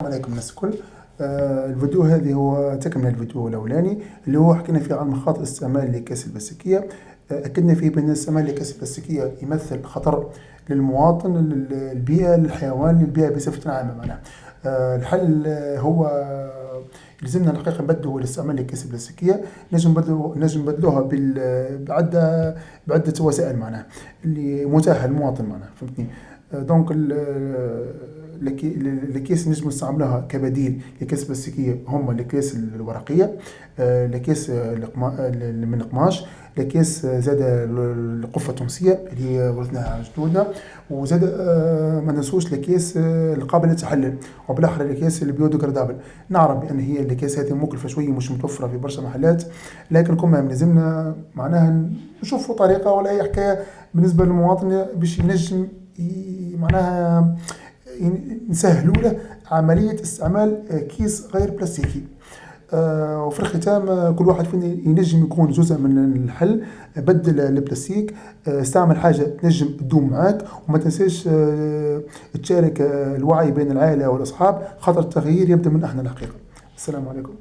السلام عليكم الناس الكل. الفيديو هذه هو تكمل الفيديو الأولاني اللي هو حكينا فيه عن مخاطر استعمال الأكياس البلاستيكية. أكدنا فيه بأن استعمال الأكياس البلاستيكية يمثل خطر للمواطن، للبيئة، للحيوان، للبيئة بصفة عامة. معناها الحل هو لازمنا الحقيقة نبدلوا استعمال الأكياس البلاستيكية. نجم نبدلوها بعدة وسائل معناها اللي متاحة للمواطن معناها، فهمتني. دونك الأكياس نجم نستعملوها كبديل للأكياس البلاستيكية، هما الأكياس الورقية، الأكياس من القماش، الأكياس زاد القفة التونسية اللي هي ورثناها عن جدودنا، وزاد ما ننسوش الأكياس القابلة للتحلل، وبالأحرى الأكياس البيوديجرادابل. نعرف بأن هي الأكياس هذه مكلفة شوية، مش متوفرة في برشا محلات، لكن كما لازمنا معناها نشوفوا طريقة ولا أي حكاية بالنسبة للمواطن باش ينجم معناها نسهلوا له عملية استعمال كيس غير بلاستيكي. وفي الختام كل واحد فينا ينجم يكون جزء من الحل. بدل البلاستيك، استعمل حاجة تنجم تدوم معاك، وما تنساش تشارك الوعي بين العائلة والأصحاب، خاطر التغيير يبدأ من احنا الحقيقة. السلام عليكم.